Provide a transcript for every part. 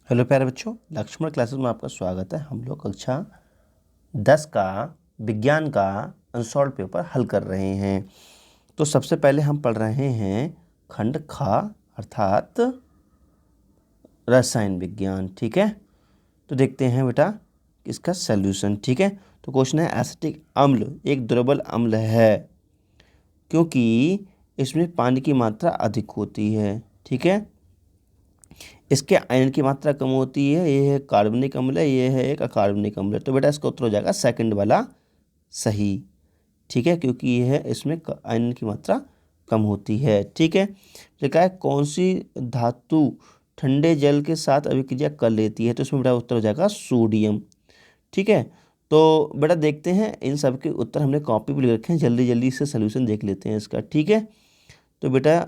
Hello प्यारे बच्चों, Lakshman classes में आपका स्वागत है। हम लोग कक्षा 10 का विज्ञान का अनसॉल्व पेपर हल कर रहे हैं। तो सबसे पहले हम पढ़ रहे हैं खंड ख अर्थात रसायन विज्ञान। ठीक है, तो देखते हैं बेटा इसका सल्यूशन। ठीक है, तो क्वेश्चन है एसिटिक अम्ल एक दुर्बल अम्ल है क्योंकि इसमें पानी की मात्रा अधिक होती है। ठीक है, इसके आयन की मात्रा कम होती है। ये है कार्बनिक अम्ल है, ये है एक अकार्बनिक अम्ल है। तो बेटा इसका उत्तर हो जाएगा सेकंड वाला सही। ठीक है, क्योंकि ये है इसमें आयन की मात्रा कम होती है। ठीक है, लिखा है कौन सी धातु ठंडे जल के साथ अभिक्रिया कर लेती है, तो इसमें बेटा उत्तर हो जाएगा सोडियम। ठीक है, तो बेटा देखते हैं इन सब के उत्तर हमने कॉपी पर लिख रखे हैं, जल्दी जल्दी से सोल्यूशन देख लेते हैं इसका। ठीक है, तो बेटा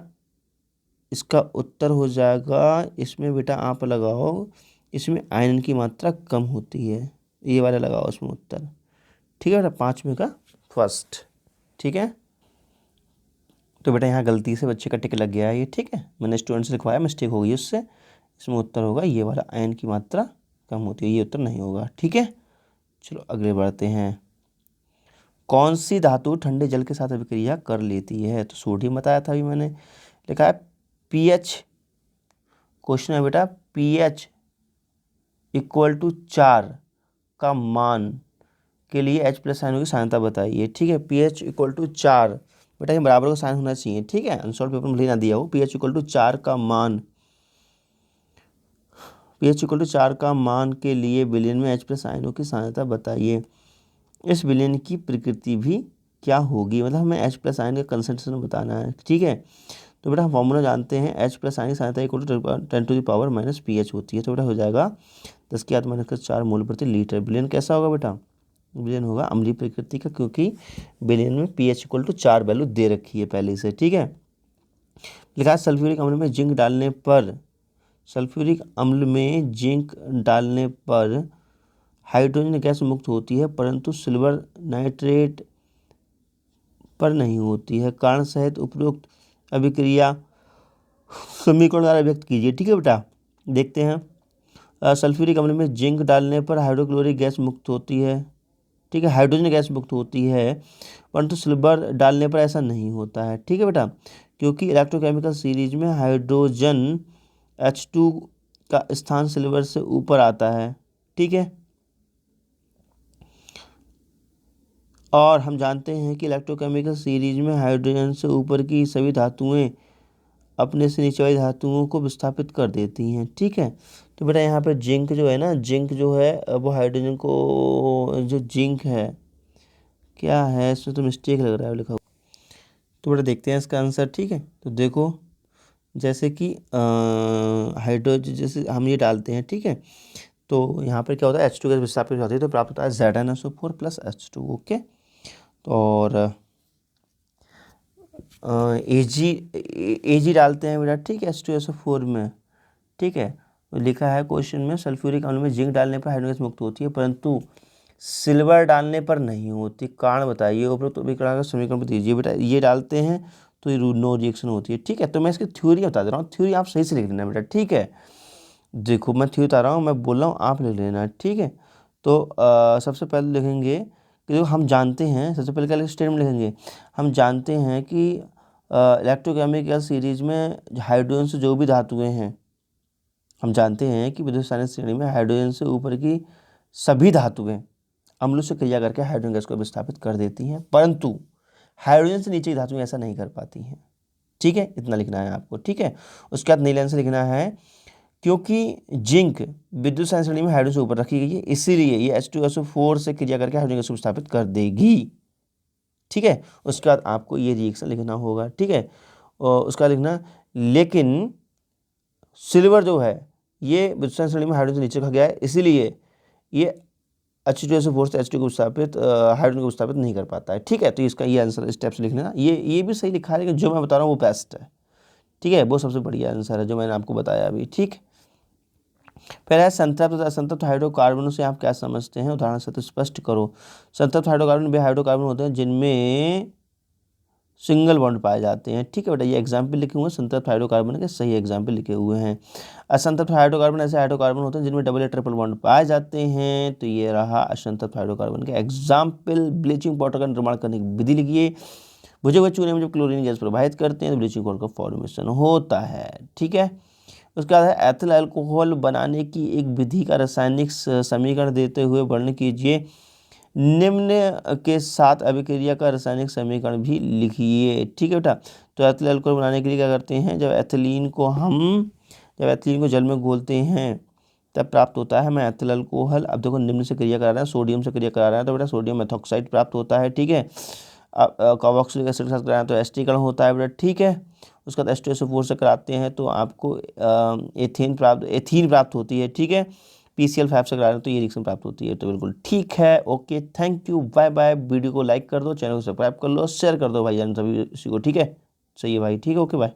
इसका उत्तर हो जाएगा, इसमें बेटा आप लगाओ, इसमें आयरन की मात्रा कम होती है, ये वाला लगाओ इसमें उत्तर। ठीक है बेटा, 5 में का फर्स्ट। ठीक है, तो बेटा यहाँ गलती से बच्चे का टिक लग गया है ये। ठीक है, मैंने स्टूडेंट से लिखवाया, मिस्टेक हो गई उससे। इसमें उत्तर होगा ये वाला, आयरन की मात्रा कम होती है, ये उत्तर नहीं होगा। ठीक है, चलो अगले बढ़ते हैं। कौन सी धातु ठंडे जल के साथ अभिक्रिया कर लेती है, तो सोडियम बताया था अभी मैंने। लिखा है पीएच, क्वेश्चन है बेटा पीएच इक्वल टू 4 का मान के लिए H प्लस आयनों की सांद्रता बताइए। ठीक है, पीएच इक्वल टू 4, बेटा ये बराबर का साइन होना चाहिए। ठीक है, अनसॉल्व पेपर में लेना दिया हो। पीएच इक्वल टू 4 का मान, पीएच इक्वल टू 4 का मान के लिए विलयन में H प्लस आयनों की सांद्रता बताइए। इस विलयन की प्रकृति भी क्या होगी, मतलब हमें H प्लस आयन का कंसंट्रेशन बताना है। ठीक है, तो बेटा हम फॉर्मूला जानते हैं, H प्लस आयन की सांद्रता इक्वल टू 10⁻⁻ होती है। तो बेटा हो जाएगा 10⁻⁻⁴ मोल प्रति लीटर। विलयन कैसा होगा बेटा, विलयन होगा अम्लीय प्रकृति का, क्योंकि विलयन में पीएच इक्वल टू 4 वैल्यू दे रखी है पहले से। ठीक है, लिखा है सल्फ्यूरिक अम्ल में जिंक डालने पर, सल्फ्यूरिक अम्ल में जिंक डालने पर हाइड्रोजन गैस मुक्त होती है, परंतु सिल्वर नाइट्रेट पर नहीं होती है। कारण सहित उपरोक्त अभिक्रिया समीकरण द्वारा व्यक्त कीजिए। ठीक है बेटा, देखते हैं। सल्फ्यूरिक अम्ल में जिंक डालने पर हाइड्रोक्लोरिक गैस मुक्त होती है। ठीक है, हाइड्रोजन गैस मुक्त होती है, परंतु सिल्वर डालने पर ऐसा नहीं होता है। ठीक है बेटा, क्योंकि इलेक्ट्रोकेमिकल सीरीज में हाइड्रोजन H2 का स्थान सिल्वर से ऊपर आता है। ठीक है, और हम जानते हैं कि इलेक्ट्रोकेमिकल सीरीज में हाइड्रोजन से ऊपर की सभी धातुएं अपने से नीचे वाली धातुओं को विस्थापित कर देती हैं। ठीक है, तो बेटा यहाँ पर जिंक जो है ना, जिंक जो है वो हाइड्रोजन को, जो जिंक है क्या है, इसमें तो मिस्टेक लग रहा है लिखा हुआ। तो बेटा देखते हैं इसका आंसर। ठीक है, तो देखो जैसे कि हाइड्रोजन जैसे हम ये डालते हैं। ठीक है, तो यहाँ पर क्या होता है, H2 गैस विस्थापित होती है, तो प्राप्त होता है ZnSO4 प्लस H2। ओके, तो और Ag डालते हैं बेटा। ठीक है, H2SO4 में। ठीक है, तो लिखा है क्वेश्चन में सल्फ्यूरिक अम्ल में जिंक डालने पर हाइड्रोजन गैस मुक्त होती है, परंतु सिल्वर डालने पर नहीं होती। कारण बताइए, उपरोक्त अभिक्रिया का समीकरण दीजिए। बेटा ये डालते हैं तो ये नो रिएक्शन होती है। ठीक है, तो मैं इसकी थ्योरी बता दे रहा हूँ, थ्योरी आप सही से लिख लेना बेटा। ठीक है, देखो मैं थ्योरी बता रहा हूँ, मैं बोल रहा हूँ, आप लिख लेना। ठीक है, तो सबसे पहले लिखेंगे कि जो हम जानते हैं, सबसे पहले क्या स्टेटमेंट लिखेंगे, हम जानते हैं कि इलेक्ट्रोकेमिकल सीरीज में हाइड्रोजन से जो भी धातुएं हैं, हम जानते हैं कि विद्युत रासायनिक श्रेणी में हाइड्रोजन से ऊपर की सभी धातुएं अम्लों से क्रिया करके हाइड्रोजन गैस को विस्थापित कर देती हैं, परंतु हाइड्रोजन से नीचे की धातुएं ऐसा नहीं कर पाती हैं। ठीक है, इतना लिखना है आपको। ठीक है, उसके बाद नीले से लिखना है क्योंकि जिंक विद्युत रासायनिक श्रेणी में हाइड्रोजन से ऊपर रखी गई है, इसीलिए ये H2SO4 से क्रिया करके हाइड्रोजन गैस को विस्थापित कर देगी। ठीक है, उसके बाद आपको ये रिएक्शन लिखना होगा। ठीक है, और उसका लिखना, लेकिन सिल्वर जो है ये विद्युत श्रेणी में हाइड्रोजन से नीचे रखा गया है, इसीलिए ये H2SO4 से H2 को विस्थापित हाइड्रोजन को विस्थापित नहीं कर पाता है। ठीक है, तो इसका ये आंसर स्टेप से लिखना, ये भी सही लिखा है, लेकिन जो मैं बता रहा हूँ वो बेस्ट है। ठीक है, वो सबसे बढ़िया आंसर है जो मैंने आपको बताया अभी। ठीक, फिर है संतृप्त तथा असंतृप्त हाइड्रोकार्बनों से आप क्या समझते हैं, उदाहरण से तो स्पष्ट करो। संतृप्त हाइड्रोकार्बन वे हाइड्रोकार्बन होते हैं जिनमें सिंगल बॉन्ड पाए जाते हैं। ठीक है बेटा, ये एग्जाम्पल लिखे हुए हैं संतृप्त हाइड्रोकार्बन के, सही एग्जाम्पल लिखे हुए हैं। असंतृप्त हाइड्रोकार्बन ऐसे हाइड्रोकार्बन होते हैं जिनमें डबल या ट्रिपल बॉन्ड पाए जाते हैं, तो ये रहा असंतृप्त हाइड्रोकार्बन के एग्जाम्पल। ब्लीचिंग पाउडर का निर्माण करने की विधि लिखिए। बुझे हुए चूने में जब क्लोरीन गैस प्रवाहित करते हैं तो ब्लीचिंग पाउडर का फॉर्मेशन होता है। ठीक है, उसके बाद है एथिल अल्कोहल बनाने की एक विधि का रासायनिक समीकरण देते हुए वर्णन कीजिए। निम्न के साथ अभिक्रिया का रासायनिक समीकरण भी लिखिए। ठीक है बेटा, तो एथिल अल्कोहल बनाने के लिए क्या करते हैं, जब एथिलीन को जल में घोलते हैं तब प्राप्त होता है हमें एथिल अल्कोहल। अब देखो निम्न से क्रिया करा रहे हैं, सोडियम से क्रिया करा रहे हैं तो बेटा सोडियम मेथॉक्साइड प्राप्त होता है। ठीक है, कार्बोक्सिलिक एसिड के साथ कराएं तो एस्टिकरण होता है बेटा। ठीक है, उसके बाद H2SO4 से कराते हैं तो आपको एथीन प्राप्त होती है। ठीक है, PCl5 से करा रहे हैं तो ये रिएक्शन प्राप्त होती है। तो बिल्कुल ठीक है। Okay, thank you, bye bye. Video को लाइक कर दो, चैनल को सब्सक्राइब कर लो, शेयर कर दो भाई जान सभी किसी को। ठीक है, सही है भाई, ठीक है, ओके बाय।